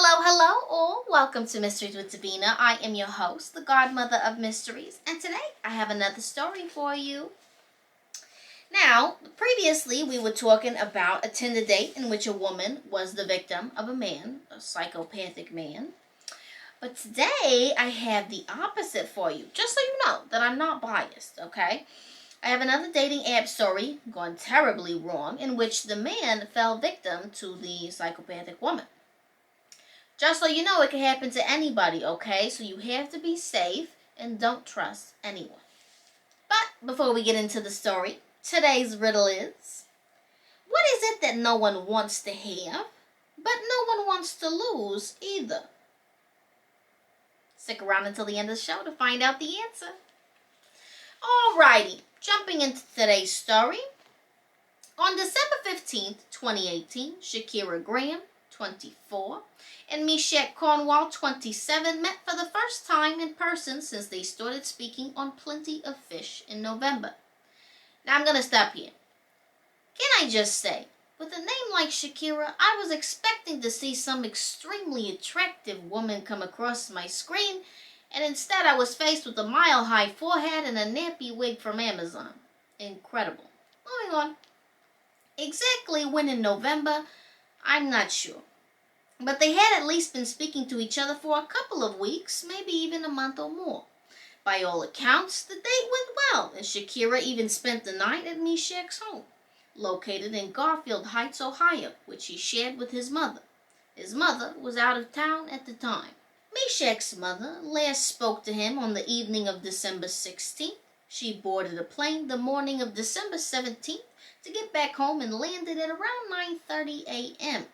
Hello, hello, all. Welcome to Mysteries with Divina. I am your host, the Godmother of Mysteries, and today I have another story for you. Now, previously we were talking about a Tinder date in which a woman was the victim of a man, a psychopathic man. But today I have the opposite for you, just so you know that I'm not biased, okay? I have another dating app story gone terribly wrong in which the man fell victim to the psychopathic woman. Just so you know, it can happen to anybody, okay? So you have to be safe and don't trust anyone. But before we get into the story, today's riddle is, what is it that no one wants to have, but no one wants to lose either? Stick around until the end of the show to find out the answer. Alrighty, jumping into today's story. On December 15th, 2018, Shakira Graham, 24, and Michelle Cornwall, 27, met for the first time in person since they started speaking on Plenty of Fish in November. Now I'm going to stop here. Can I just say, with a name like Shakira, I was expecting to see some extremely attractive woman come across my screen, and instead I was faced with a mile-high forehead and a nappy wig from Amazon. Incredible. Moving on. Exactly when in November, I'm not sure. But they had at least been speaking to each other for a couple of weeks, maybe even a month or more. By all accounts, the date went well, and Shakira even spent the night at Meshach's home, located in Garfield Heights, Ohio, which he shared with his mother. His mother was out of town at the time. Meshach's mother last spoke to him on the evening of December 16th. She boarded a plane the morning of December 17th to get back home and landed at around 9:30 a.m.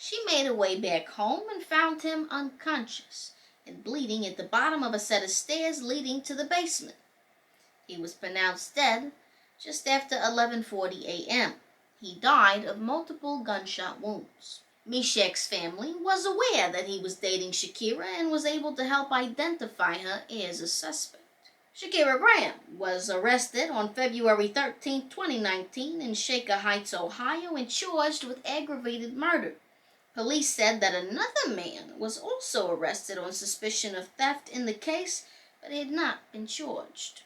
She made her way back home and found him unconscious and bleeding at the bottom of a set of stairs leading to the basement. He was pronounced dead just after 11:40 a.m. He died of multiple gunshot wounds. Meshach's family was aware that he was dating Shakira and was able to help identify her as a suspect. Shakira Graham was arrested on February 13, 2019 in Shaker Heights, Ohio, and charged with aggravated murder. Police said that another man was also arrested on suspicion of theft in the case, but he had not been charged.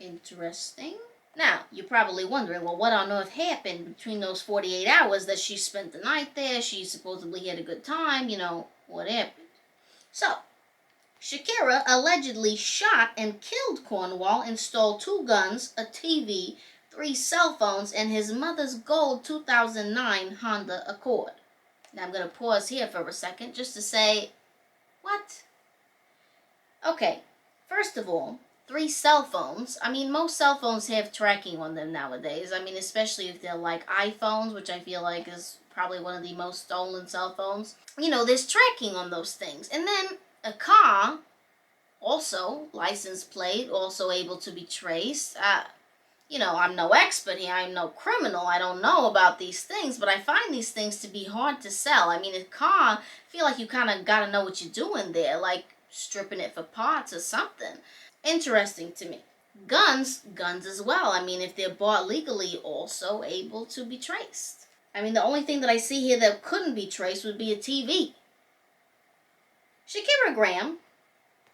Interesting. Now, you're probably wondering, well, what on earth happened between those 48 hours that she spent the night there? She supposedly had a good time, what happened? So, Shakira allegedly shot and killed Cornwall and stole 2 guns, a TV, 3 cell phones, and his mother's gold 2009 Honda Accord. Now I'm going to pause here for a second just to say, what? Okay, first of all, 3 cell phones. Most cell phones have tracking on them nowadays. Especially if they're like iPhones, which I feel like is probably one of the most stolen cell phones. There's tracking on those things. And then a car, also license plate, also able to be traced. I'm no expert here. I'm no criminal. I don't know about these things, but I find these things to be hard to sell. A car, I feel like you kind of got to know what you're doing there, like stripping it for parts or something. Interesting to me. Guns as well. If they're bought legally, also able to be traced. The only thing that I see here that couldn't be traced would be a TV. Shakira Graham,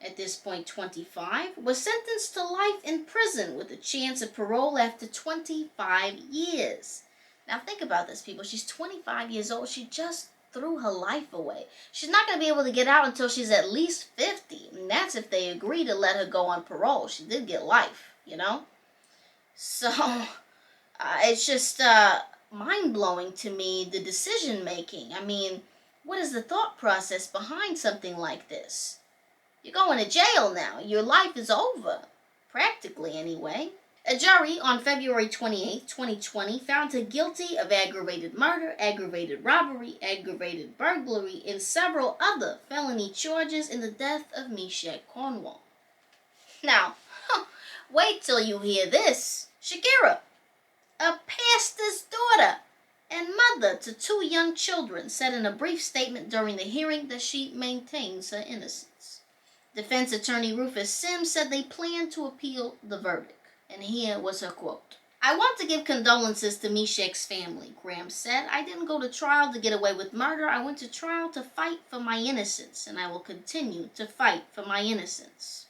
at this point 25, was sentenced to life in prison with a chance of parole after 25 years. Now think about this, people. She's 25 years old. She just threw her life away. She's not going to be able to get out until she's at least 50. And that's if they agree to let her go on parole. She did get life, So, it's just mind-blowing to me, the decision-making. What is the thought process behind something like this? You're going to jail now. Your life is over. Practically, anyway. A jury on February 28, 2020 found her guilty of aggravated murder, aggravated robbery, aggravated burglary, and several other felony charges in the death of Meshach Cornwall. Now, wait till you hear this. Shakira, a pastor's daughter and mother to 2 young children, said in a brief statement during the hearing that she maintains her innocence. Defense attorney Rufus Sims said they plan to appeal the verdict, and here was her quote. I want to give condolences to Meshach's family, Graham said. I didn't go to trial to get away with murder. I went to trial to fight for my innocence, and I will continue to fight for my innocence.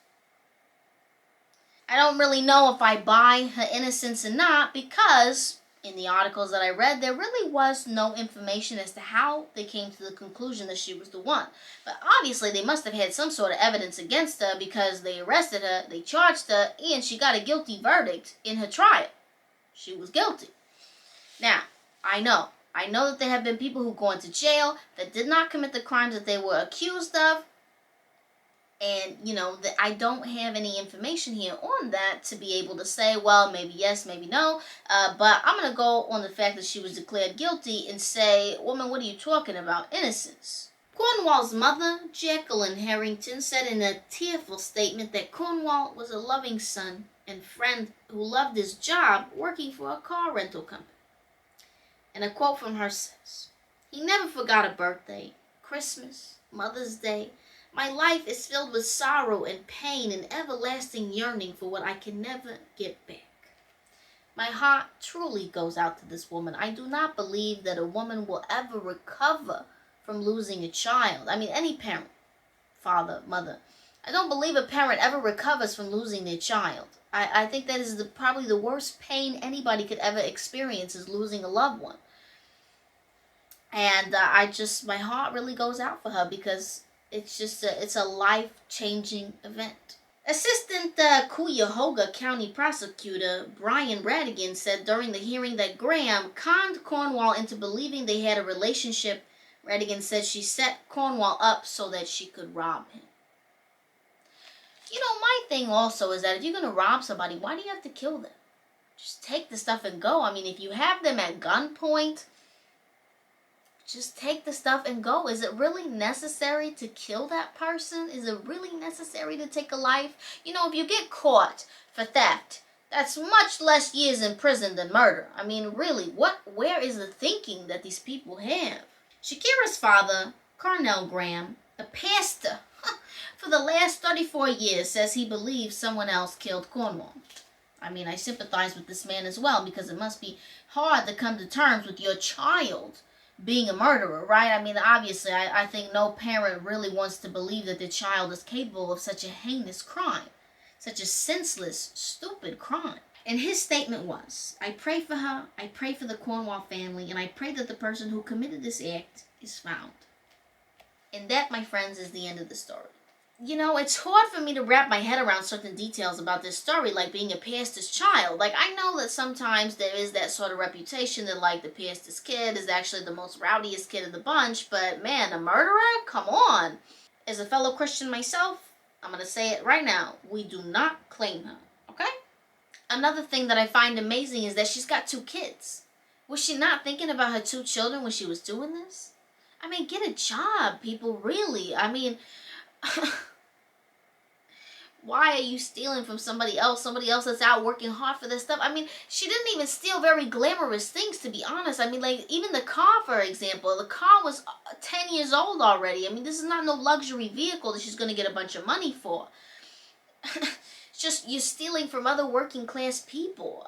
I don't really know if I buy her innocence or not, because in the articles that I read, there really was no information as to how they came to the conclusion that she was the one. But obviously, they must have had some sort of evidence against her, because they arrested her, they charged her, and she got a guilty verdict in her trial. She was guilty. Now, I know that there have been people who go into jail that did not commit the crimes that they were accused of. And, that I don't have any information here on that to be able to say, well, maybe yes, maybe no. But I'm going to go on the fact that she was declared guilty and say, woman, what are you talking about? Innocence. Cornwall's mother, Jacqueline Harrington, said in a tearful statement that Cornwall was a loving son and friend who loved his job working for a car rental company. And a quote from her says, "He never forgot a birthday, Christmas, Mother's Day. My life is filled with sorrow and pain and everlasting yearning for what I can never get back." My heart truly goes out to this woman. I do not believe that a woman will ever recover from losing a child. I mean, any parent, father, mother. I don't believe a parent ever recovers from losing their child. I think that is probably the worst pain anybody could ever experience, is losing a loved one. And my heart really goes out for her, because it's a life-changing event. Assistant Cuyahoga County Prosecutor Brian Radigan said during the hearing that Graham conned Cornwall into believing they had a relationship. Radigan said she set Cornwall up so that she could rob him. My thing also is that if you're going to rob somebody, why do you have to kill them? Just take the stuff and go. I mean, if you have them at gunpoint, just take the stuff and go. Is it really necessary to kill that person? Is it really necessary to take a life? If you get caught for theft, that's much less years in prison than murder. I mean, really, where is the thinking that these people have? Shakira's father, Carnell Graham, a pastor for the last 34 years, says he believes someone else killed Cornwall. I mean, I sympathize with this man as well, because it must be hard to come to terms with your child being a murderer, right? I mean, obviously, I think no parent really wants to believe that their child is capable of such a heinous crime, such a senseless, stupid crime. And his statement was, "I pray for her, I pray for the Cornwall family, and I pray that the person who committed this act is found." And that, my friends, is the end of the story. It's hard for me to wrap my head around certain details about this story, like being a pastor's child. Like, I know that sometimes there is that sort of reputation that, like, the pastor's kid is actually the most rowdiest kid of the bunch, but man, a murderer? Come on. As a fellow Christian myself, I'm going to say it right now. We do not claim her, okay? Another thing that I find amazing is that she's got 2 kids. Was she not thinking about her 2 children when she was doing this? I mean, get a job, people, really. I mean, why are you stealing from somebody else that's out working hard for this stuff? I mean, she didn't even steal very glamorous things, to be honest. I mean, like, even the car, for example, the car was 10 years old already. I mean, this is not no luxury vehicle that she's going to get a bunch of money for. It's just, you're stealing from other working class people.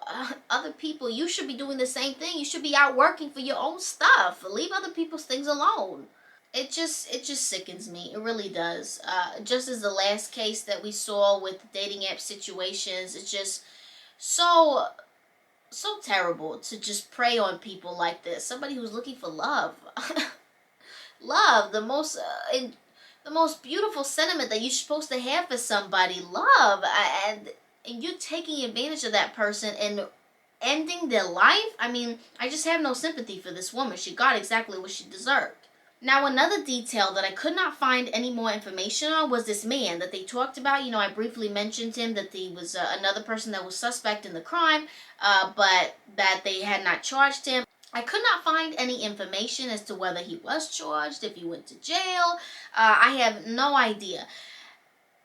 Other people, you should be doing the same thing. You should be out working for your own stuff. Leave other people's things alone. It just sickens me. It really does. Just as the last case that we saw with dating app situations, it's just so terrible to just prey on people like this. Somebody who's looking for love. Love, the most beautiful sentiment that you're supposed to have for somebody. Love. And you're taking advantage of that person and ending their life. I mean, I just have no sympathy for this woman. She got exactly what she deserved. Now, another detail that I could not find any more information on was this man that they talked about. I briefly mentioned him, that he was another person that was suspect in the crime, but that they had not charged him. I could not find any information as to whether he was charged, if he went to jail. I have no idea.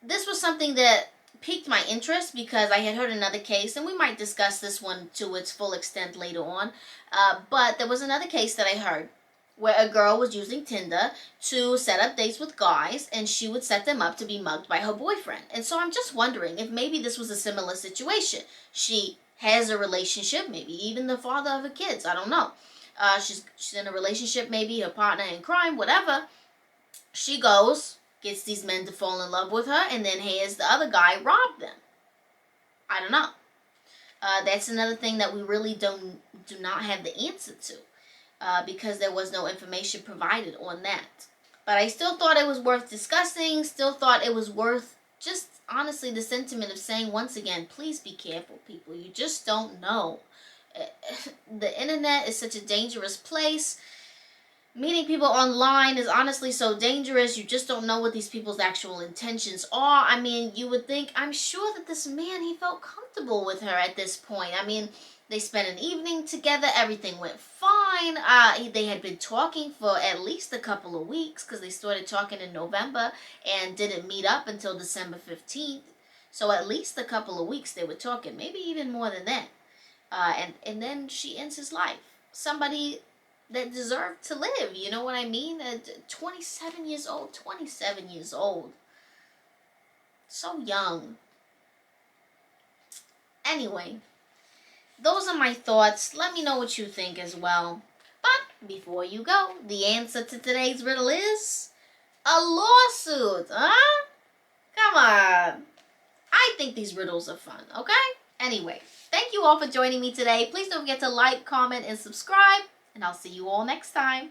This was something that piqued my interest because I had heard another case, and we might discuss this one to its full extent later on. But there was another case that I heard where a girl was using Tinder to set up dates with guys, and she would set them up to be mugged by her boyfriend. And so I'm just wondering if maybe this was a similar situation. She has a relationship, maybe even the father of her kids, I don't know. She's in a relationship, maybe her partner in crime, whatever. She goes, gets these men to fall in love with her, and then has the other guy rob them. I don't know. That's another thing that we really do not have the answer to, because there was no information provided on that. But I still thought it was worth discussing, still thought it was worth just honestly the sentiment of saying once again, please be careful, people. You just don't know. The internet is such a dangerous place. Meeting people online is honestly so dangerous. You just don't know what these people's actual intentions are. I mean, you would think, I'm sure that this man, he felt comfortable with her at this point. I mean, they spent an evening together. Everything went fine. They had been talking for at least a couple of weeks because they started talking in November and didn't meet up until December 15th. So at least a couple of weeks they were talking, maybe even more than that. And then she ends his life. Somebody that deserved to live, you know what I mean? 27 years old, 27 years old. So young. Anyway, those are my thoughts. Let me know what you think as well. But before you go, the answer to today's riddle is a lawsuit, huh? Come on. I think these riddles are fun, okay? Anyway, thank you all for joining me today. Please don't forget to like, comment, and subscribe, and I'll see you all next time.